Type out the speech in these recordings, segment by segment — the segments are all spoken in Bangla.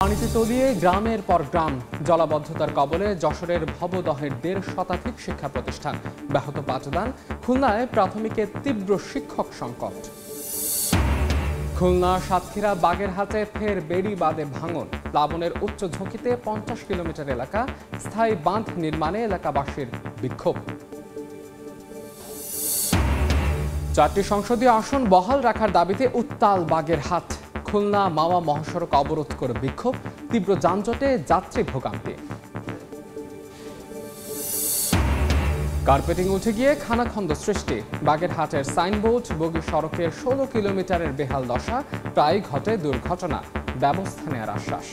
পানিতে তলিয়ে গ্রামের পর গ্রাম, জলাবদ্ধতার কবলে যশোরের ভবদহের ১.৫ শতাধিক শিক্ষা প্রতিষ্ঠান, ব্যাহত পাঠদান। খুলনায় প্রাথমিকে তীব্র শিক্ষক সংকট। খুলনা সাতক্ষীরা বাগেরহাটে ফের বেড়িবাঁধে ভাঙন, প্লাবনের উচ্চ ঝুঁকিতে ৫০ কিলোমিটার এলাকা, স্থায়ী বাঁধ নির্মাণে এলাকাবাসীর বিক্ষোভ। ৪টি সংসদীয় আসন বহাল রাখার দাবিতে উত্তাল বাগেরহাট, খুলনা মাওয়া মহাসড়ক অবরোধ করে বিক্ষোভ, তীব্র যানজটে যাত্রী ভোগান্তি। কার্পেটিং উঠে গিয়ে খানাখন্দ সৃষ্টি, বাগেরহাটের সাইনবোর্ড বগি সড়কের ১৬ কিলোমিটারের বেহাল দশা, প্রায় ঘটে দুর্ঘটনা, ব্যবস্থা নেওয়ার আশ্বাস।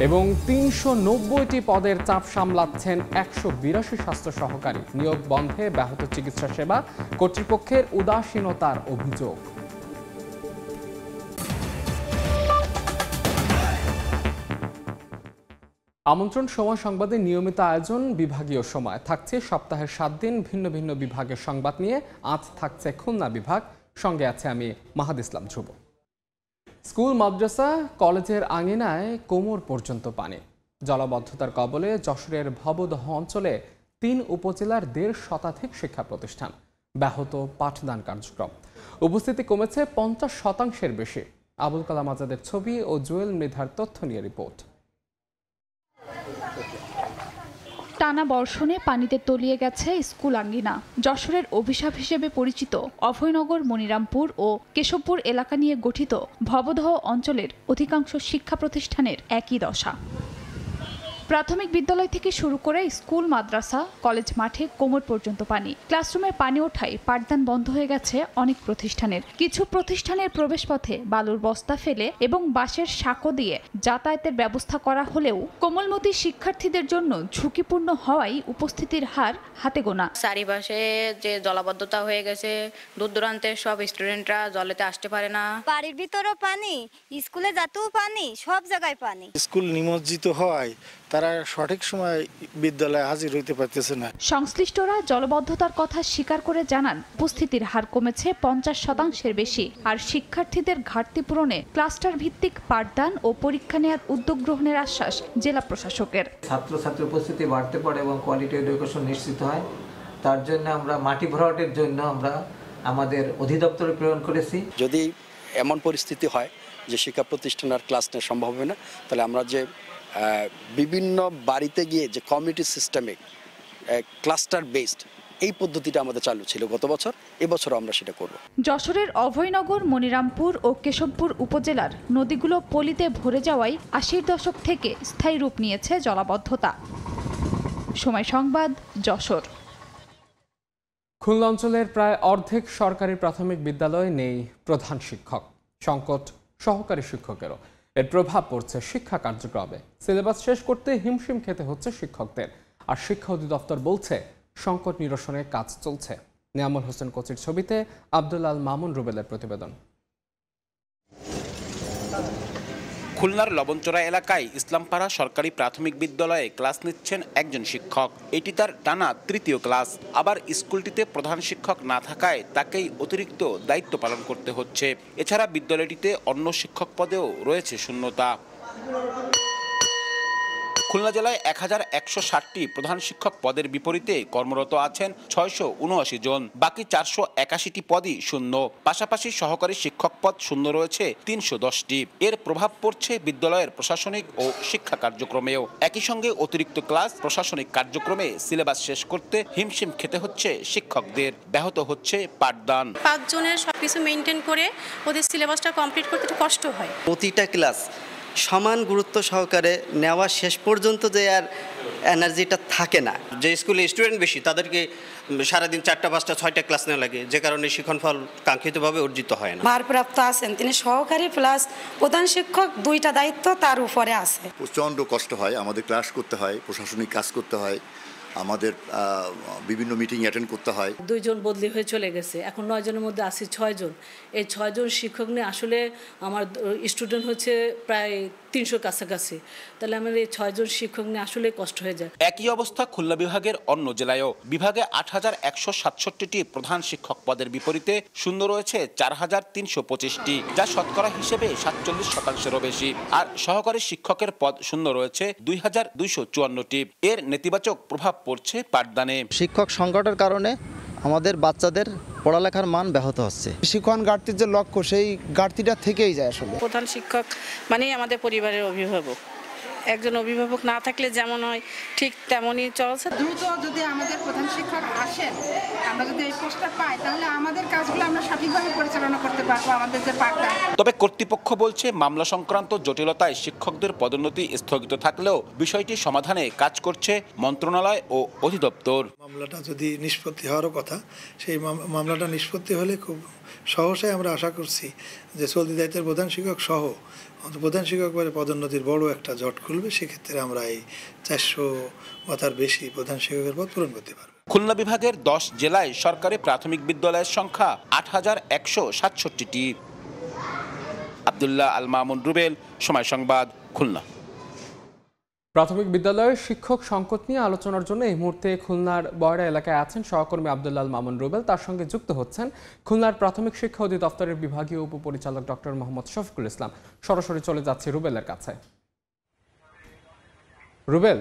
এবং ৩৯০টি পদের চাপ সামলাচ্ছেন ১৮২ স্বাস্থ্য সহকারী, নিয়োগ বন্ধে ব্যাহত চিকিৎসা সেবা, কর্তৃপক্ষের উদাসীনতার অভিযোগ। আমন্ত্রণ সময় সংবাদে নিয়মিত আয়োজন, বিভাগীয় সময় থাকছে সপ্তাহের ৭ দিন, ভিন্ন ভিন্ন বিভাগের সংবাদ নিয়ে। আজ থাকছে খুলনা বিভাগ, সঙ্গে আছে আমি মাহাদ ইসলাম ধ্রুব। স্কুল, মাদ্রাসা, কলেজের আঙিনায় কোমর পর্যন্ত পানি, জলাবদ্ধতার কবলে যশোরের ভবদহ অঞ্চলে ৩ উপজেলার ১.৫ শতাধিক শিক্ষা প্রতিষ্ঠান, ব্যাহত পাঠদান কার্যক্রম, উপস্থিতি কমেছে ৫০% বেশি। আবুল কালাম আজাদের ছবি ও জুয়েল মৃধার তথ্য নিয়ে রিপোর্ট। টানা বর্ষণে পানিতে তলিয়ে গেছে স্কুল আঙ্গিনা। যশোরের অভিশাপ হিসেবে পরিচিত অভয়নগর, মনিরামপুর ও কেশবপুর এলাকা নিয়ে গঠিত ভবদহ অঞ্চলের অধিকাংশ শিক্ষা প্রতিষ্ঠানের একই দশা। প্রাথমিক বিদ্যালয় থেকে শুরু করে স্কুল, মাদ্রাসা, কলেজ মাঠে কোমর পর্যন্ত পানি। ক্লাসরুমে পানি ওঠায় পাঠদান বন্ধ হয়ে গেছে অনেক প্রতিষ্ঠানের। কিছু প্রতিষ্ঠানের প্রবেশপথে বালুর বস্তা ফেলে এবং বাঁশের সাঁকো দিয়ে যাতায়াতের ব্যবস্থা করা হলেও কোমলমতি শিক্ষার্থীদের জন্য ঝুঁকিপূর্ণ হওয়ায় উপস্থিতির হার হাতে গোনা। চারিপাশে যে জলাবদ্ধতা হয়ে গেছে, দূর দূরান্তের সব স্টুডেন্টরা জলেতে আসতে পারে না। বাড়ির ভিতরেও পানি, স্কুলে যেতেও পানি, সব জায়গায় পানি। স্কুল নিমজ্জিত হওয়ায় তারা সঠিক সময় বিদ্যালয়ে হাজির হইতে পারতেছে না। সংশ্লিষ্টরা জলবদ্ধতার কথা স্বীকার করে জানান, উপস্থিতির হার কমেছে ৫০% বেশি। আর শিক্ষার্থীদের ঘাটতি পূরণে ক্লাস্টার ভিত্তিক পাঠদান ও পরীক্ষা নেওয়ার উদ্যোগ গ্রহণের আশ্বাস জেলা প্রশাসকের। ছাত্রছাত্রী উপস্থিতি বাড়তে পারে এবং কোয়ালিটি এডুকেশন নিশ্চিত হয়, তার জন্য আমরা মাটি ভরাটের জন্য আমরা আমাদের অধিদপ্তরে প্রেরণ করেছি। যদি এমন পরিস্থিতি হয় যে শিক্ষা প্রতিষ্ঠান আর ক্লাস নেওয়া সম্ভব হবে না, তাহলে আমরা যে বিভিন্ন বাড়িতে গিয়ে যে কমিউনিটি সিস্টেমিক ক্লাস্টার বেসড এই পদ্ধতিটা আমাদের চালু ছিল গত বছর, এবছরও আমরা সেটা করব। যশোরের অভয়নগর, মনিরামপুর ও কেশবপুর উপজেলার নদীগুলো পলিতে ভরে যাওয়ায় ৮০-র দশক থেকে স্থায়ী রূপ নিয়েছে জলাবদ্ধতা। সময় সংবাদ, যশোর। খুলনা অঞ্চলের প্রায় অর্ধেক সরকারি প্রাথমিক বিদ্যালয়ে নেই প্রধান শিক্ষক, সংকট সহকারী শিক্ষকেরও। এর প্রভাব পড়ছে শিক্ষা কার্যক্রমে। সিলেবাস শেষ করতে হিমশিম খেতে হচ্ছে শিক্ষকদের। আর শিক্ষা অধিদপ্তর বলছে সংকট নিরসনে কাজ চলছে। নিয়ামুল হোসেন কোচির ছবিতে আব্দুল আল মামুন রুবেলের প্রতিবেদন। খুলনার লবণচড়া এলাকায় ইসলামপাড়া সরকারি প্রাথমিক বিদ্যালয়ে ক্লাস নিচ্ছেন একজন শিক্ষক। এটি তার টানা ৩য় ক্লাস। আবার স্কুলটিতে প্রধান শিক্ষক না থাকায় তাকেই অতিরিক্ত দায়িত্ব পালন করতে হচ্ছে। এছাড়া বিদ্যালয়টিতে অন্য শিক্ষক পদেও রয়েছে শূন্যতা। খুলনা জেলায় ১১৬০টি প্রধান শিক্ষক পদের বিপরীতে কর্মরত আছেন ৬৭৯ জন, বাকি ৪৮১টি পদই শূন্য। পাশাপাশি সহকারী শিক্ষক পদ শূন্য রয়েছে ৩১০টি। এর প্রভাব পড়ছে বিদ্যালয়ের প্রশাসনিক ও শিক্ষা কার্যক্রমেও। একই সঙ্গে অতিরিক্ত ক্লাস, প্রশাসনিক কার্যক্রমে সিলেবাস শেষ করতে হিমশিম খেতে হচ্ছে শিক্ষকদের, ব্যাহত হচ্ছে পাঠদান। ৫ জনের সবকিছু মেনটেন করে ওদের সিলেবাসটা কমপ্লিট করতে একটু কষ্ট হয়। প্রতিটা ক্লাস সমান গুরুত্ব সহকারে নেওয়া শেষ পর্যন্ত যে আর এনার্জিটা থাকে না। যে স্কুলে স্টুডেন্ট বেশি তাদেরকে সারাদিন ৪টা ৫টা ৬টা ক্লাস নেওয়া লাগে, যে কারণে শিক্ষণফল কাঙ্ক্ষিতভাবে অর্জিত হয় না। ভারপ্রাপ্ত আছেন তিনি সহকারী প্লাস প্রধান শিক্ষক, 2টা দায়িত্ব তার উপরে আছে। প্রচণ্ড কষ্ট হয়, আমাদের ক্লাস করতে হয়, প্রশাসনিক কাজ করতে হয়, আমাদের বিভিন্ন মিটিং অ্যাটেন্ড করতে হয়। 2 জন বদলি হয়ে চলে গেছে, এখন 9 জনের মধ্যে আছি 6 জন। এই 6 জন শিক্ষক নিয়ে আসলে আমার স্টুডেন্ট হচ্ছে প্রায় 300 কাছাকাছি, তাহলে আমার এই 6 জন শিক্ষক নিয়ে আসলে কষ্ট হয়ে যায়। একই অবস্থা খুলনা বিভাগের অন্য জেলায়ও। বিভাগে 8167টি প্রধান শিক্ষক পদের বিপরীতে শূন্য রয়েছে 4325টি, যা শতকরা হিসেবে 47%-এরও বেশি। আর সহকারী শিক্ষকের পদ শূন্য রয়েছে 2254টি। এর নেতিবাচক প্রভাব পড়ছে পাঠদানে। শিক্ষক সংকটের কারণে আমাদের বাচ্চাদের পড়ালেখার মান ব্যাহত হচ্ছে। শিক্ষণ ঘাটতির যে লক্ষ্য, সেই ঘাটতিটা থেকেই যায় আসলে। প্রধান শিক্ষক মানে আমাদের পরিবারের অভিভাবক। একজন অভিভাবক না থাকলে যেমন হয় ঠিক তেমনই চলছে। দ্রুত যদি আমাদের প্রধান শিক্ষক আসেন, আমরা যদি এই পোস্টটা পাই, তাহলে আমাদের কাজগুলো আমরা সঠিকভাবে পরিচালনা করতে পারবো। আমাদের যে পাঠদান, তবে কর্তৃপক্ষ বলছে মামলা সংক্রান্ত জটিলতায় শিক্ষকদের পদোন্নতি স্থগিত থাকলেও বিষয়টি সমাধানে কাজ করছে মন্ত্রণালয় ও অধিদপ্তর। মামলাটা যদি নিষ্পত্তি হওয়ার কথা, সেই মামলাটা নিষ্পত্তি হলে খুব সহসাই আমরা আশা করছি যে চলতি দায়িত্বের প্রধান শিক্ষক সহ প্রধান শিক্ষক পদোন্নতির বড় একটা জট খুলবে। সেক্ষেত্রে আমরা এই 400 বা তার বেশি প্রধান শিক্ষকের পদ পূরণ করতে পারব। খুলনা বিভাগের 10 জেলায় সরকারি প্রাথমিক বিদ্যালয়ের সংখ্যা 8167টি। আব্দুল্লাহ আল মামুন রুবেল, সময় সংবাদ, খুলনা। প্রাথমিক বিদ্যালয়ের শিক্ষক সংকট নিয়ে আলোচনার জন্য এই মুহূর্তে খুলনার বয়রা এলাকায় আছেন সহকর্মী আব্দুল্লাহ আল মামুন রুবেল। তার সঙ্গে যুক্ত হচ্ছেন খুলনার প্রাথমিক শিক্ষা অধিদপ্তরের বিভাগীয় উপপরিচালক ডক্টর মোহাম্মদ শফিকুল ইসলাম। সরাসরি চলে যাচ্ছে রুবেলের কাছে। রুবেল,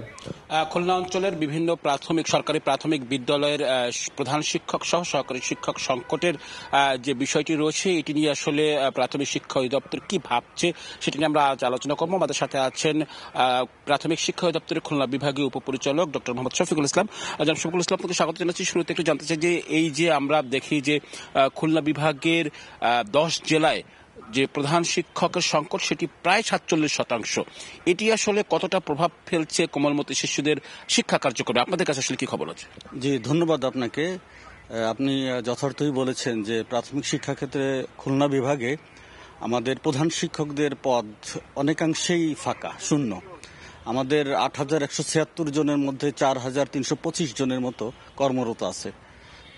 খুলনা অঞ্চলের বিভিন্ন সরকারি প্রাথমিক বিদ্যালয়ের প্রধান শিক্ষক সহ সহকারী শিক্ষক সংকটের যে বিষয়টি রয়েছে, এটি নিয়ে আসলে প্রাথমিক শিক্ষা অধিদপ্তর কি ভাবছে সেটি নিয়ে আমরা আজ আলোচনা করবো। আমাদের সাথে আছেন প্রাথমিক শিক্ষা অধিদপ্তরের খুলনা বিভাগীয় উপপরিচালক ডক্টর মোহাম্মদ শফিকুল ইসলাম। শফিকুল ইসলাম, আপনাকে স্বাগত জানাচ্ছি। শুরুতে একটু জানতে চাই যে এই যে আমরা দেখি যে খুলনা বিভাগের 10 জেলায় যে প্রধান শিক্ষকের সংকট, সেটি প্রায় 47%। এটি আসলে কতটা প্রভাব ফেলছে কোমলমতি শিশুদের শিক্ষা কার্যক্রমে? আপনাদের কাছে আসলে কি খবর আছে? জি, ধন্যবাদ আপনাকে। আপনি যথার্থই বলেছেন যে প্রাথমিক শিক্ষা ক্ষেত্রে খুলনা বিভাগে আমাদের প্রধান শিক্ষকদের পদ অনেকাংশেই ফাঁকা, শূন্য। আমাদের 8176 জনের মধ্যে 4325 জনের মতো কর্মরত আছে।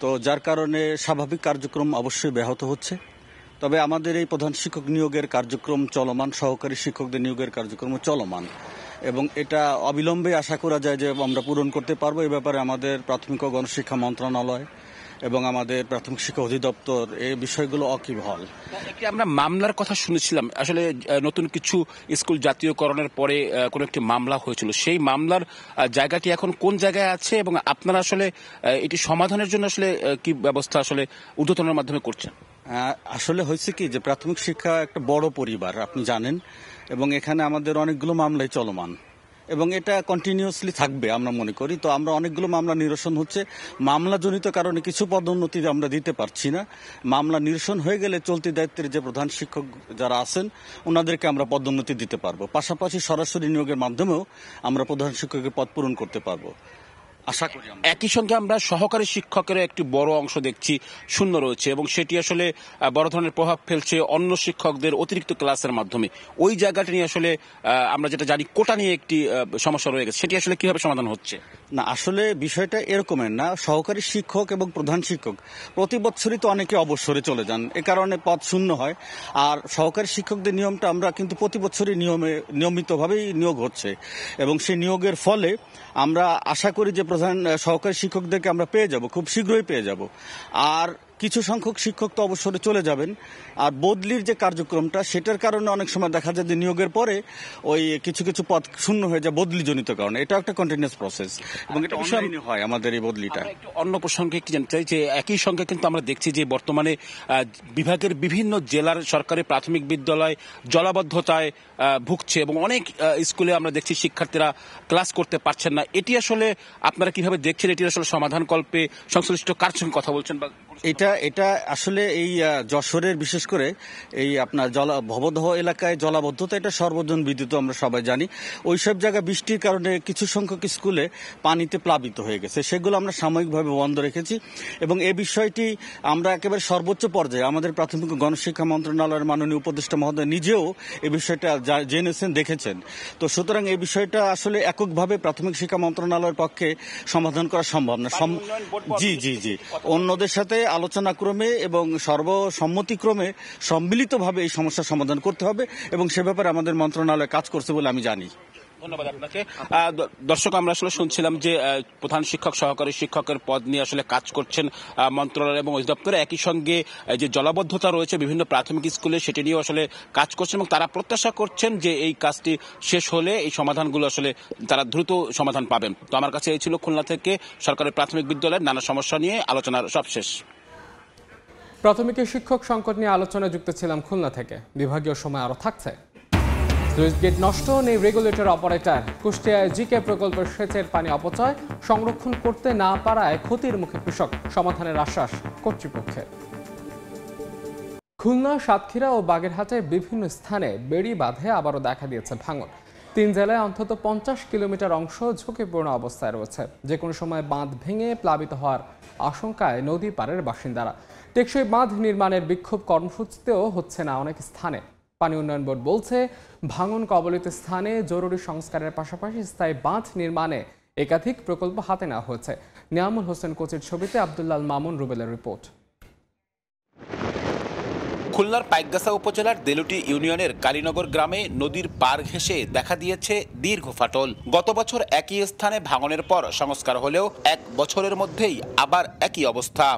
তো যার কারণে স্বাভাবিক কার্যক্রম অবশ্যই ব্যাহত হচ্ছে। তবে আমাদের এই প্রধান শিক্ষক নিয়োগের কার্যক্রম চলমান, সহকারী শিক্ষকদের নিয়োগের কার্যক্রম চলমান, এবং এটা অবিলম্বে আশা করা যায় যে আমরা পূরণ করতে পারবো। এই ব্যাপারে আমাদের প্রাথমিক ও গণশিক্ষা মন্ত্রণালয় এবং আমাদের প্রাথমিক শিক্ষা অধিদপ্তর এই বিষয়গুলো অকিবহাল। আমরা মামলার কথা শুনেছিলাম, আসলে নতুন কিছু স্কুল জাতীয়করণের পরে কোন একটি মামলা হয়েছিল, সেই মামলার জায়গাটি এখন কোন জায়গায় আছে এবং আপনারা আসলে এটি সমাধানের জন্য আসলে কি ব্যবস্থা আসলে ঊর্ধ্বতনের মাধ্যমে করছেন? আসলে হয়েছে কি যে প্রাথমিক শিক্ষা একটা বড় পরিবার, আপনি জানেন, এবং এখানে আমাদের অনেকগুলো মামলাই চলমান এবং এটা কন্টিনিউয়াসলি থাকবে আমরা মনে করি। তো আমরা অনেকগুলো মামলা নিরসন হচ্ছে, মামলাজনিত কারণে কিছু পদোন্নতি আমরা দিতে পারছি না। মামলা নিরসন হয়ে গেলে চলতি দায়িত্বের যে প্রধান শিক্ষক যারা আছেন ওনাদেরকে আমরা পদোন্নতি দিতে পারবো। পাশাপাশি সরাসরি নিয়োগের মাধ্যমেও আমরা প্রধান শিক্ষকের পদ পূরণ করতে পারবো আশা করি। একই সঙ্গে আমরা সহকারী শিক্ষকের একটি বড় অংশ দেখছি শূন্য রয়েছে এবং সেটি আসলে বড় ধরনের প্রভাব ফেলছে অন্য শিক্ষকদের অতিরিক্ত ক্লাসের মাধ্যমে। ওই জায়গাটা নিয়ে আসলে আমরা যেটা জানি কোটা নিয়ে একটি সমস্যা রয়ে গেছে, সেটি আসলে কিভাবে সমাধান হচ্ছে? না, আসলে বিষয়টা এরকমের না। সহকারী শিক্ষক এবং প্রধান শিক্ষক প্রতি বছরই তো অনেকে অবসরে চলে যান, এ কারণে পদ শূন্য হয়। আর সহকারী শিক্ষকদের নিয়মটা আমরা কিন্তু প্রতি বছরই নিয়মিতভাবেই নিয়োগ হচ্ছে এবং সেই নিয়োগের ফলে আমরা আশা করি যে প্রধান সহকারী শিক্ষকদেরকে আমরা পেয়ে যাব, খুব শীঘ্রই পেয়ে যাব। আর কিছু সংখ্যক শিক্ষক তো অবসরে চলে যাবেন। আর বদলির যে কার্যক্রমটা, সেটার কারণে অনেক সময় দেখা যায় যে নিয়োগের পরে ওই কিছু কিছু পদ শূন্য হয়ে যায় বদলিজনিত কারণে। এটা একটা কন্টিনিউয়াস প্রসেস এবং এটা অনলাইনে হয় আমাদের এই বদলিটা। অন্য প্রসঙ্গে কি জানতে চাই যে একই সঙ্গে কিন্তু আমরা দেখছি যে বর্তমানে বিভাগের বিভিন্ন জেলার সরকারি প্রাথমিক বিদ্যালয় জলাবদ্ধতায় ভুগছে এবং অনেক স্কুলে আমরা দেখছি শিক্ষার্থীরা ক্লাস করতে পারছেন না। এটি আসলে আপনারা কিভাবে দেখছেন? এটি আসলে সমাধান কল্পে সংশ্লিষ্ট কার সঙ্গে কথা বলছেন বা এটা আসলে এই যশোরের বিশেষ করে এই আপনার ভবদহ এলাকায় জলাবদ্ধতা এটা সর্বজন বিদিত, আমরা সবাই জানি। ওইসব জায়গা বৃষ্টির কারণে কিছু সংখ্যক স্কুলে পানিতে প্লাবিত হয়ে গেছে, সেগুলো আমরা সাময়িকভাবে বন্ধ রেখেছি এবং এই বিষয়টি আমরা একেবারে সর্বোচ্চ পর্যায়ে আমাদের প্রাথমিক গণশিক্ষা মন্ত্রণালয়ের মাননীয় উপদেষ্টা মহোদয় নিজেও এই বিষয়টা জেনেছেন, দেখেছেন। তো সুতরাং এই বিষয়টা আসলে এককভাবে প্রাথমিক শিক্ষা মন্ত্রণালয়ের পক্ষে সমাধান করা সম্ভব না। জি জি জি অন্যদের সাথে আলোচনা ক্রমে এবং সর্বসম্মতিক্রমে সম্মিলিতভাবে এই সমস্যার সমাধান করতে হবে এবং সে ব্যাপারে আমাদের মন্ত্রণালয় কাজ করছে বলে আমি জানি। ধন্যবাদ আপনাকে। দর্শক, আমরা আসলে শুনছিলাম যে প্রধান শিক্ষক সহকারী শিক্ষকের পদ নিয়ে আসলে কাজ করছেন মন্ত্রণালয় এবং অধিদপ্তরে, একই সঙ্গে যে জলাবদ্ধতা রয়েছে বিভিন্ন প্রাথমিক স্কুলে সেটি নিয়েও আসলে কাজ করছেন এবং তারা প্রত্যাশা করছেন যে এই কাজটি শেষ হলে এই সমাধানগুলো আসলে তারা দ্রুত সমাধান পাবেন। তো আমার কাছে এই ছিল খুলনা থেকে সরকারি প্রাথমিক বিদ্যালয়ের নানা সমস্যা নিয়ে আলোচনার সবশেষ। প্রাথমিকের শিক্ষক সংকট নিয়ে আলোচনায় যুক্ত ছিলাম খুলনা থেকে। বিভাগীয় সময় আরও থাকছে। সুইচ গেট নষ্ট, নেই রেগুলেটর অপারেটর। কুষ্টিয়ায় জিকে প্রকল্পের সেচের পানি অপচয় সংরক্ষণ করতে না পারায় ক্ষতির মুখে কৃষক, সমাধানের আশ্বাস কর্তৃপক্ষের। খুলনা, সাতক্ষীরা ও বাগেরহাটের বিভিন্ন স্থানে বেড়ি বাঁধে আবারও দেখা দিয়েছে ভাঙন। 3 জেলায় অন্তত 50 কিলোমিটার অংশ ঝুঁকিপূর্ণ অবস্থায় রয়েছে। যে কোনো সময় বাঁধ ভেঙে প্লাবিত হওয়ার আশঙ্কায় নদী পাড়ের বাসিন্দারা। টেকসই বাঁধ নির্মাণের বিক্ষোভ কর্মসূচিতেও হচ্ছে না অনেক স্থানে। পানি উন্নয়ন বোর্ড বলছে, ভাঙন কবলিত স্থানে জরুরি সংস্কারের পাশাপাশি স্থায়ী বাঁধ নির্মাণে একাধিক প্রকল্প হাতে নেওয়া হয়েছে। নিয়ামুল হোসেন কোচের ছবিতে আব্দুল্লাল মামুন রুবেলের রিপোর্ট। খুলনার পাইকগাছা উপজেলার দেলুটি ইউনিয়নের কালীনগর গ্রামে নদীর পাড় ঘেঁষে দেখা দিয়েছে দীর্ঘ ফাটল। গত বছর একই স্থানে ভাঙনের পর সংস্কার হলেও 1 বছরের মধ্যেই আবার একই অবস্থা।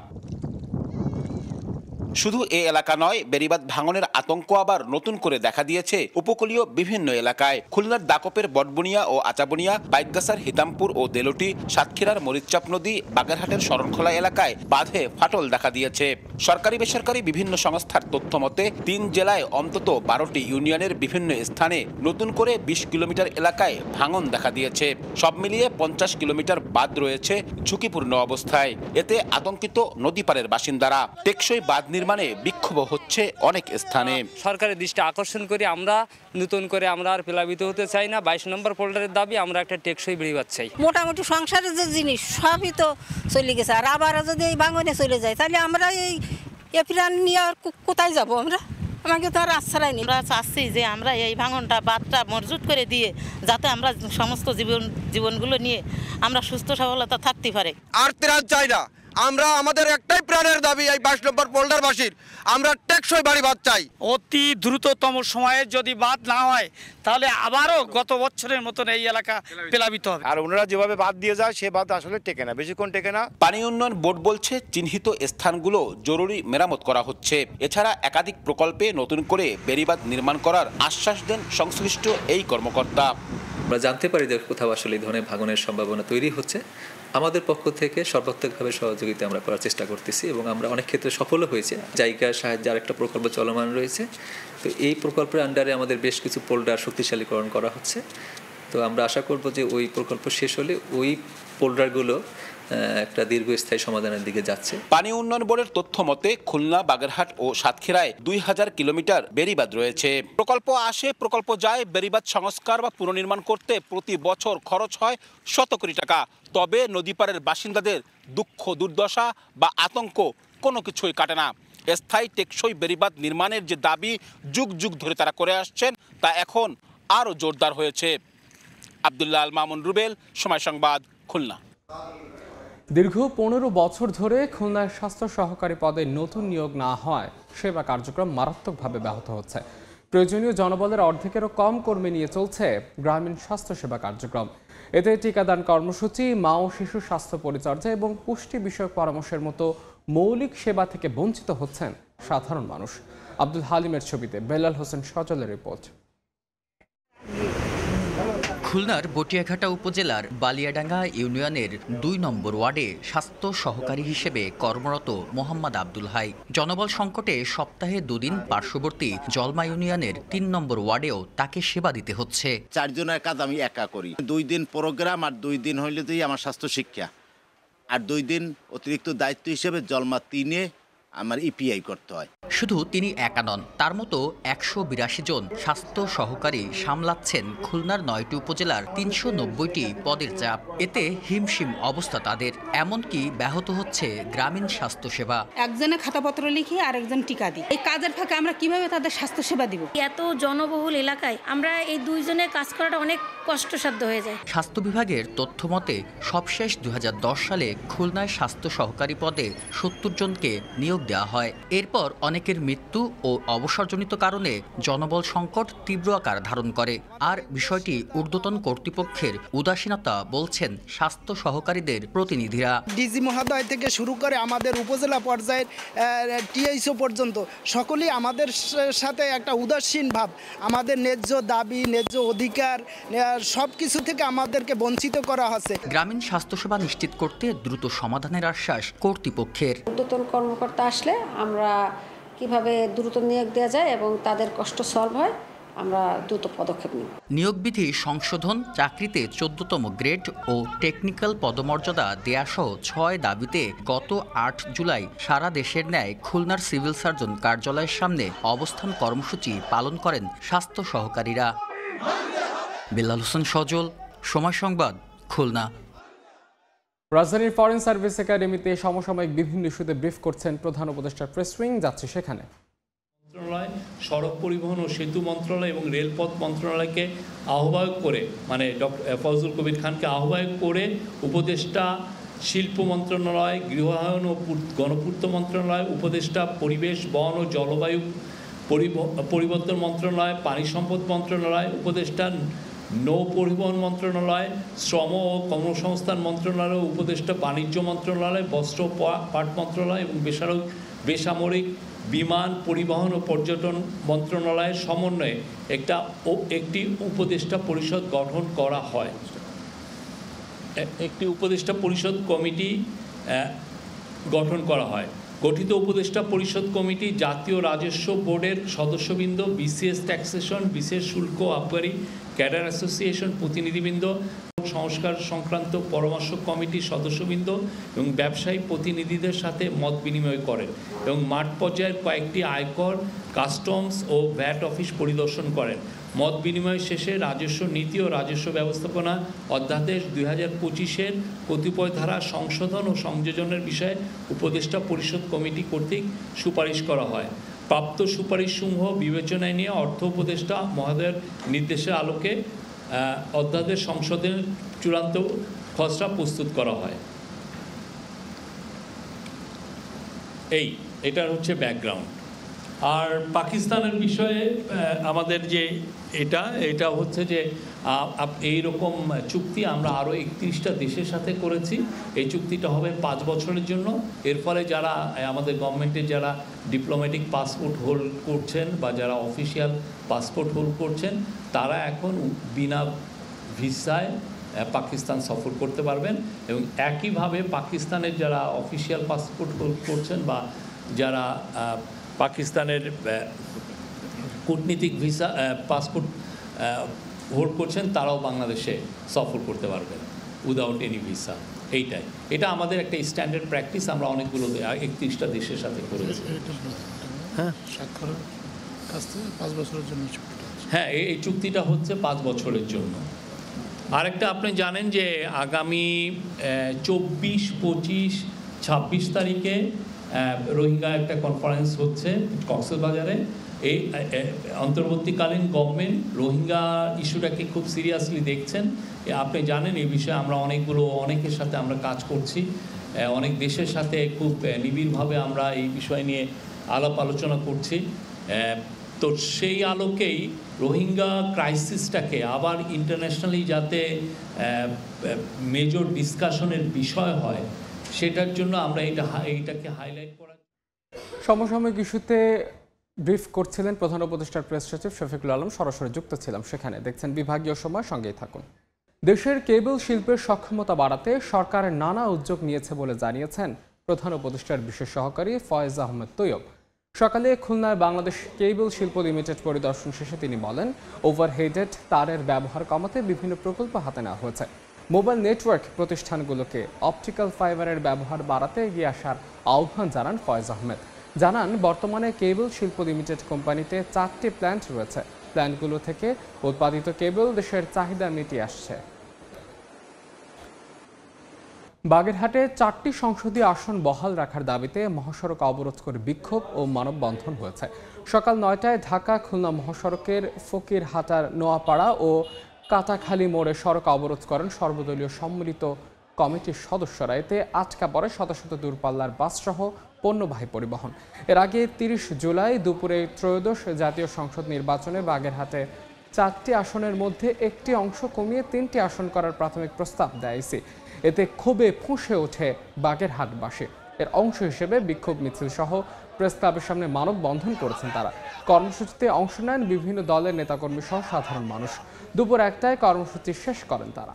শুধু এ এলাকা নয়, বেড়িবাঁধ ভাঙনের আতঙ্ক আবার নতুন করে দেখা দিয়েছে উপকূলীয় বিভিন্ন এলাকায়। খুলনার দাকপের বটবুনিয়া ও আচাবুনিয়া, পাইকগাছার হিতামপুর ও দেলুটি, সাতক্ষীরার মরিচচাপ নদী, বাগেরহাটের শরণখোলা এলাকায় বাঁধে ফাটল দেখা দিয়েছে। সরকারি বেসরকারি বিভিন্ন সংস্থার তথ্য মতে 3 জেলায় অন্তত 12টি ইউনিয়নের বিভিন্ন স্থানে নতুন করে 20 কিলোমিটার এলাকায় ভাঙন দেখা দিয়েছে। সব মিলিয়ে 50 কিলোমিটার বাঁধ রয়েছে ঝুঁকিপূর্ণ অবস্থায়। এতে আতঙ্কিত নদীপাড়ের বাসিন্দারা। টেকসই বাঁধ নির্মাণে বিক্ষোভ হচ্ছে অনেক স্থানে। সরকারের দৃষ্টি আকর্ষণ করে আমরা নতুন করে আমরা আর প্লাবিত হতে চাই না। 22 নম্বর পোল্ডারের দাবি আমরা একটা টেকসই বেড়িবাঁধ চাই। মোটামুটি সংসারের যে জিনিস সবই তো চলে গেছে, আর আবার যদি এই ভাঙনে চলে যায় তাহলে আমরা এই এপ্রিল নিয়ে আর কোথায় যাবো? আমাকে তো আর আশ্রয় নেই। আমরা চাচ্ছি যে আমরা এই ভাঙনটা বাঁধটা মজবুত করে দিয়ে যাতে আমরা সমস্ত জীবনগুলো নিয়ে আমরা সুস্থ সবলতা থাকতে পারি। আর ত্রাণ চাই না আমরা, আমাদের একটাই প্রাণের দাবি এই 22 নম্বর পোল্ডারবাসীর, আমরা টেকসই বাড়ি বাঁধ চাই। অতি দ্রুততম সময়ে যদি বাঁধ না হয় তাহলে আবারও গত বছরের মতন এই এলাকা প্লাবিত হবে। আর ওনারা যেভাবে বাঁধ দিয়ে যায় সে বাঁধ আসলে টেকে না, বেশিক্ষণ টেকে না। পানি উন্নয়ন বোর্ড বলছে চিহ্নিত স্থানগুলো জরুরি মেরামত করা হচ্ছে। এছাড়া একাধিক প্রকল্পে নতুন করে বেড়িবাঁধ নির্মাণ করার আশ্বাস দেন সংশ্লিষ্ট এই কর্মকর্তা। আমরা জানতে পারি যে কোথাও আসলে এই ধরনের ভাঙনের সম্ভাবনা তৈরি হচ্ছে। আমাদের পক্ষ থেকে সর্বাত্মকভাবে সহযোগিতা আমরা করার চেষ্টা করতেছি এবং আমরা অনেক ক্ষেত্রে সফলও হয়েছে। জায়গার সাহায্যে আরেকটা প্রকল্প চলমান রয়েছে। তো এই প্রকল্পের আন্ডারে আমাদের বেশ কিছু পোল্ডার শক্তিশালীকরণ করা হচ্ছে। তো আমরা আশা করব যে ওই প্রকল্প শেষ হলে ওই পোল্ডারগুলো একটা দীর্ঘস্থায়ী সমাধানের দিকে যাচ্ছে। পানি উন্নয়ন বোর্ডের তথ্য মতে খুলনা, বাগেরহাট ও সাতক্ষীরায় 2000 কিলোমিটার বেড়িবাঁধ রয়েছে। প্রকল্প আসে, প্রকল্প যায়। বেড়িবাঁধ সংস্কার বা পুনর্নির্মাণ করতে প্রতি বছর খরচ হয় শত কোটি টাকা। তবে নদীপাড়ের বাসিন্দাদের দুঃখ, দুর্দশা বা আতঙ্ক কোনো কিছুই কাটে না। স্থায়ী টেকসই বেড়িবাঁধ নির্মাণের যে দাবি যুগ যুগ ধরে তারা করে আসছেন, তা এখন আরও জোরদার হয়েছে। আব্দুল্লাহ আল মামুন রুবেল, সময় সংবাদ, খুলনা। দীর্ঘ 15 বছর ধরে খুলনার স্বাস্থ্য সহকারী পদে নতুন নিয়োগ না হয় সেবা কার্যক্রম মারাত্মকভাবে ব্যাহত হচ্ছে। প্রয়োজনীয় জনবলের অর্ধেকেরও কম কর্মী নিয়ে চলছে গ্রামীণ স্বাস্থ্য সেবা কার্যক্রম। এতে টিকাদান কর্মসূচি, মা ও শিশু স্বাস্থ্য পরিচর্যা এবং পুষ্টি বিষয়ক পরামর্শের মতো মৌলিক সেবা থেকে বঞ্চিত হচ্ছেন সাধারণ মানুষ। আব্দুল হালিমের ছবিতে বেলাল হোসেন সজলের রিপোর্ট। খুলনার বটিয়াঘাটা উপজেলার বালিয়াডাঙ্গা ইউনিয়নের 2 নম্বর ওয়ার্ডে স্বাস্থ্য সহকারী হিসেবে কর্মরত মোহাম্মদ আব্দুল হাই। জনবল সংকটে সপ্তাহে 2 দিন পার্শ্ববর্তী জলমা ইউনিয়নের 3 নম্বর ওয়ার্ডেও তাকে সেবা দিতে হচ্ছে। 4 জনের কাজ আমি একা করি। 2 দিন প্রোগ্রাম আর 2 দিন হইলে আমার স্বাস্থ্য শিক্ষা। আর 2 দিন অতিরিক্ত দায়িত্ব হিসেবে জলমা 3-এ আমার ইপিআই করতে হয়। শুধু তিনি একা নন, তার মতো 182 জন স্বাস্থ্য সহকারী সামলাচ্ছেন খুলনার 9টি উপজেলার 390টি পদের চাপ। এতে হিমশিম অবস্থা তাদের, এমনকি ব্যাহত হচ্ছে গ্রামীণ স্বাস্থ্যসেবা। একজনে খাতাপত্র লিখি আর একজন টিকা দিই। এই কাজের ফাঁকে আমরা কিভাবে তাদের স্বাস্থ্যসেবা দিব? এত জনবহুল এলাকায় আমরা এই দুইজনের কাজ করাটা অনেক কষ্টসাধ্য হয়ে যায়। স্বাস্থ্য বিভাগের তথ্য মতে সবশেষ 2010 সালে খুলনায় স্বাস্থ্য সহকারী পদে 70 জনকে নিয়োগ দেওয়া হয়। এরপর অনেকের মৃত্যু ও অবসরজনিত কারণে জনবল সংকট তীব্র আকার ধারণ করে। আর বিষয়টি ঊর্ধ্বতন কর্তৃপক্ষের উদাসীনতা বলছেন স্বাস্থ্য সহকারীদের প্রতিনিধিরা। ডিজি মহোদয় থেকে শুরু করে আমাদের উপজেলা পর্যায়ের টিএইচও পর্যন্ত সকলেই আমাদের সাথে একটা উদাসীন ভাব। আমাদের ন্যায্য দাবি, ন্যায্য অধিকার সব কিছু থেকে আমাদেরকে বঞ্চিত করা হচ্ছে। গ্রামীণ স্বাস্থ্যসেবা নিশ্চিত করতে দ্রুত সমাধানের আশ্বাস কর্তৃপক্ষের। ঊর্ধ্বতন কর্মকর্তা আসলে আমরা কিভাবে দ্রুত নিয়োগ দেওয়া যায় এবং তাদের কষ্ট সলভ হয় আমরা দ্রুত পদক্ষেপ নিই। নিয়োগ বিধি সংশোধন, চাকরিতে 14তম গ্রেড ও টেকনিক্যাল পদমর্যাদা দেয়াসহ 6 দাবিতে গত 8 জুলাই সারা দেশের ন্যায় খুলনার সিভিল সার্জন কার্যালয়ের সামনে অবস্থান কর্মসূচি পালন করেন স্বাস্থ্য সহকারীরা। বেলাল হোসেন সজল, সময় সংবাদ, খুলনা। রাজধানীর ফরেন সার্ভিস একাডেমিতে সমসাময়িক বিভিন্ন ইস্যুতে ব্রিফ করছেন প্রধান উপদেষ্টার প্রেস উইং। যাচ্ছে সেখানে মন্ত্রণালয়, সড়ক পরিবহন ও সেতু মন্ত্রণালয় এবং রেলপথ মন্ত্রণালয়কে আহ্বায়ক করে, মানে ফজলুল কবির খানকে আহ্বায়ক করে উপদেষ্টা শিল্প মন্ত্রণালয়, গৃহায়ন ও গণপূর্ত মন্ত্রণালয়, উপদেষ্টা পরিবেশ, বন ও জলবায়ু পরিবর্তন মন্ত্রণালয়, পানি সম্পদ মন্ত্রণালয়, উপদেষ্টা নৌ পরিবহন মন্ত্রণালয়, শ্রম ও কর্মসংস্থান মন্ত্রণালয়, উপদেষ্টা বাণিজ্য মন্ত্রণালয়, বস্ত্র পাট মন্ত্রণালয় এবং বেসামরিক বিমান পরিবহন ও পর্যটন মন্ত্রণালয়ের সমন্বয়ে একটি উপদেষ্টা পরিষদ গঠন করা হয়। একটি উপদেষ্টা পরিষদ কমিটি গঠন করা হয়। গঠিত উপদেষ্টা পরিষদ কমিটি জাতীয় রাজস্ব বোর্ডের সদস্যবৃন্দ, বিসিএস ট্যাক্সেশন, বিশেষ শুল্ক আবগারি, ক্যাডার অ্যাসোসিয়েশন প্রতিনিধিবৃন্দ, সংস্কার সংক্রান্ত পরামর্শ কমিটির সদস্যবৃন্দ এবং ব্যবসায়ী প্রতিনিধিদের সাথে মত বিনিময় করেন এবং মাঠ পর্যায়ের কয়েকটি আয়কর, কাস্টমস ও ভ্যাট অফিস পরিদর্শন করেন। মত বিনিময় শেষে রাজস্ব নীতি ও রাজস্ব ব্যবস্থাপনা অধ্যাদেশ 2025-এর কতিপয় ধারা সংশোধন ও সংযোজনের বিষয়ে উপদেষ্টা পরিষদ কমিটি কর্তৃক সুপারিশ করা হয়। প্রাপ্ত সুপারিশসমূহ বিবেচনায় নিয়ে অর্থ উপদেষ্টা মহোদয়ের নির্দেশের আলোকে অধ্যাদেশ সংশোধনের চূড়ান্ত খসড়া প্রস্তুত করা হয়। এটার হচ্ছে ব্যাকগ্রাউন্ড। আর পাকিস্তানের বিষয়ে আমাদের যে এটা হচ্ছে যে এইরকম চুক্তি আমরা আরও 31টা দেশের সাথে করেছি। এই চুক্তিটা হবে 5 বছরের জন্য। এর ফলে যারা আমাদের গভর্নমেন্টের যারা ডিপ্লোম্যাটিক পাসপোর্ট হোল্ড করছেন বা যারা অফিসিয়াল পাসপোর্ট হোল্ড করছেন তারা এখন বিনা ভিসায় পাকিস্তান সফর করতে পারবেন এবং একইভাবে পাকিস্তানের যারা অফিসিয়াল পাসপোর্ট হোল্ড করছেন বা যারা পাকিস্তানের কূটনীতিক ভিসা পাসপোর্ট হোল্ড করছেন তারাও বাংলাদেশে সফর করতে পারবেন উইদাউট এনি ভিসা। এটা আমাদের একটা স্ট্যান্ডার্ড প্র্যাকটিস। আমরা অনেকগুলো 31টা দেশের সাথে করেছি। হ্যাঁ, স্বাক্ষরের কাছ থেকে 5 বছরের জন্য চুক্তিটা। হ্যাঁ, এই চুক্তিটা হচ্ছে 5 বছরের জন্য। আরেকটা আপনি জানেন যে আগামী 24, 25, 26 তারিখে রোহিঙ্গা একটা কনফারেন্স হচ্ছে কক্সবাজারে। এই অন্তর্বর্তীকালীন গভর্নমেন্ট রোহিঙ্গা ইস্যুটাকে খুব সিরিয়াসলি দেখছেন। আপনি জানেন এই বিষয়ে আমরা অনেকের সাথে আমরা কাজ করছি, অনেক দেশের সাথে খুব নিবিড়ভাবে আমরা এই বিষয় নিয়ে আলাপ আলোচনা করছি। তো সেই আলোকেই রোহিঙ্গা ক্রাইসিসটাকে আবার ইন্টারন্যাশনালি যাতে মেজর ডিসকাশনের বিষয় হয় সেটার জন্য আমরা এইটাকে হাইলাইট করা। সমসাময়িক ইস্যুতে ব্রিফ করছিলেন প্রধান উপদেষ্টার প্রেস সচিব শফিকুল আলম। সরাসরি যুক্ত ছিলাম সেখানে। দেখছেন বিভাগীয় সময়, সঙ্গেই থাকুন। দেশের কেবল শিল্পের সক্ষমতা বাড়াতে সরকার নানা উদ্যোগ নিয়েছে বলে জানিয়েছেন প্রধান উপদেষ্টার বিশেষ সহকারী ফয়েজ আহমেদ তৈয়ব। সকালে খুলনায় বাংলাদেশ কেবল শিল্প লিমিটেড পরিদর্শন শেষে তিনি বলেন, ওভারহেডেড তারের ব্যবহার কমাতে বিভিন্ন প্রকল্প হাতে নেওয়া হয়েছে। মোবাইল নেটওয়ার্ক প্রতিষ্ঠানগুলোকে অপটিক্যাল ফাইবারের ব্যবহার বাড়াতে এগিয়ে আসার আহ্বান জানান ফয়েজ আহমেদ। জানান বর্তমানে কেবল শিল্প লিমিটেড কোম্পানিতে 4টি প্ল্যান্ট রয়েছে। প্ল্যান্টগুলো থেকে উৎপাদিত কেবল দেশের চাহিদা মিটিয়ে আসছে। বাগেরহাটে 4টি সংসদীয় আসন বহাল রাখার দাবিতে মহাসড়ক অবরোধ করে বিক্ষোভ ও মানববন্ধন হয়েছে। সকাল 9টায় ঢাকা খুলনা মহাসড়কের ফকিরহাটার নোয়াপাড়া ও কাটাখালী মোড়ে সড়ক অবরোধ করেন সর্বদলীয় সম্মিলিত কমিটির সদস্যরা। এতে আটকা পড়ে শত শত দূরপাল্লার বাসসহ পণ্যবাহী পরিবহন। এর আগে 30 জুলাই দুপুরে ত্রয়োদশ জাতীয় সংসদ নির্বাচনে বাগেরহাটে 4টি আসনের মধ্যে একটি অংশ কমিয়ে 3টি আসন করার প্রাথমিক প্রস্তাব দেয় আইসি। এতে ক্ষোভে ফুঁসে ওঠে বাগেরহাটবাসী। এর অংশ হিসেবে বিক্ষোভ মিছিল সহ প্রেস ক্লাবের সামনে মানববন্ধন করেছেন তারা। কর্মসূচিতে অংশ নেন বিভিন্ন দলের নেতাকর্মী সহ সাধারণ মানুষ। দুপুর 1টায় কর্মসূচি শেষ করেন তারা।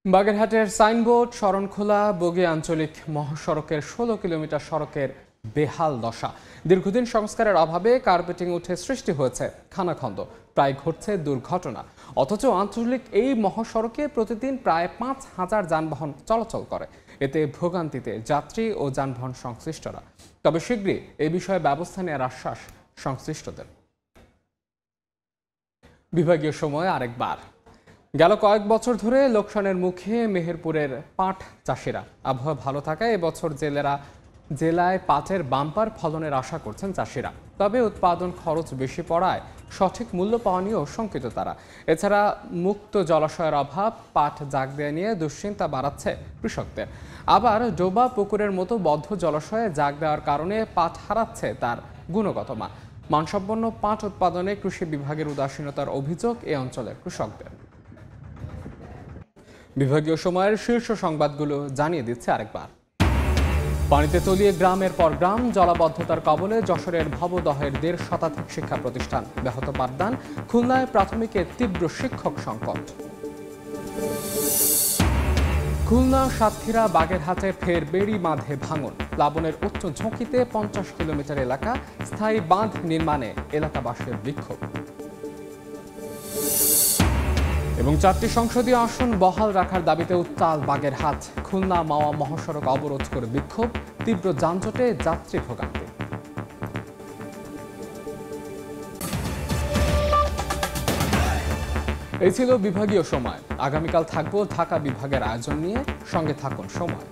বাগেরহাটের সাইনবোর্ড, শরণখোলা বগি আঞ্চলিক মহাসড়কের 16 কিলোমিটার সড়কের বেহাল দশা। দীর্ঘদিন সংস্কারের অভাবে কার্পেটিং উঠে সৃষ্টি হয়েছে খানাখন্দ, প্রায় ঘটছে দুর্ঘটনা। অথচ আঞ্চলিক এই মহাসড়কে প্রতিদিন প্রায় 5000 যানবাহন চলাচল করে। এতে ভোগান্তিতে যাত্রী ও যানবাহন সংশ্লিষ্টরা। তবে শীঘ্রই এ বিষয়ে ব্যবস্থা নেওয়ার আশ্বাস সংশ্লিষ্টদের। বিভাগীয় সময় আরেকবার। গেল কয়েক বছর ধরে লোকসানের মুখে মেহেরপুরের পাট চাষিরা। আবহাওয়া ভালো থাকায় এবছর জেলায় পাটের বাম্পার ফলনের আশা করছেন চাষিরা। তবে উৎপাদন খরচ বেশি পড়ায় সঠিক মূল্য পাওয়া নিয়েও শঙ্কিত তারা। এছাড়া মুক্ত জলাশয়ের অভাব পাট জাগ দেয়া নিয়ে দুশ্চিন্তা বাড়াচ্ছে কৃষকদের। আবার ডোবা পুকুরের মতো বদ্ধ জলাশয়ে জাগ দেওয়ার কারণে পাট হারাচ্ছে তার গুণগত মান। মানসম্পন্ন পাট উৎপাদনে কৃষি বিভাগের উদাসীনতার অভিযোগ এ অঞ্চলের কৃষকদের। বিভাগীয় সময়ের শীর্ষ সংবাদগুলো জানিয়ে দিচ্ছে আরেকবার। পানিতে তলিয়ে গ্রামের পর গ্রাম, জলাবদ্ধতার কবলে যশোরের ভবদহের 1.5 শতাধিক শিক্ষা প্রতিষ্ঠান, ব্যাহত পাঠদান। খুলনায় প্রাথমিকে তীব্র শিক্ষক সংকট। খুলনা, সাতক্ষীরা, বাগেরহাটে ফের বেড়ি বাঁধে ভাঙন। প্লাবনের উচ্চ ঝুঁকিতে 50 কিলোমিটার এলাকা, স্থায়ী বাঁধ নির্মাণে এলাকাবাসীর বিক্ষোভ। এবং 4টি সংসদীয় আসন বহাল রাখার দাবিতে উত্তাল বাগেরহাট। খুলনা মাওয়া মহাসড়ক অবরোধ করে বিক্ষোভ, তীব্র যানজটে যাত্রী ভোগান্তি। এই ছিল বিভাগীয় সময়। আগামীকাল থাকবো ঢাকা বিভাগের আয়োজন নিয়ে। সঙ্গে থাকুন সময়।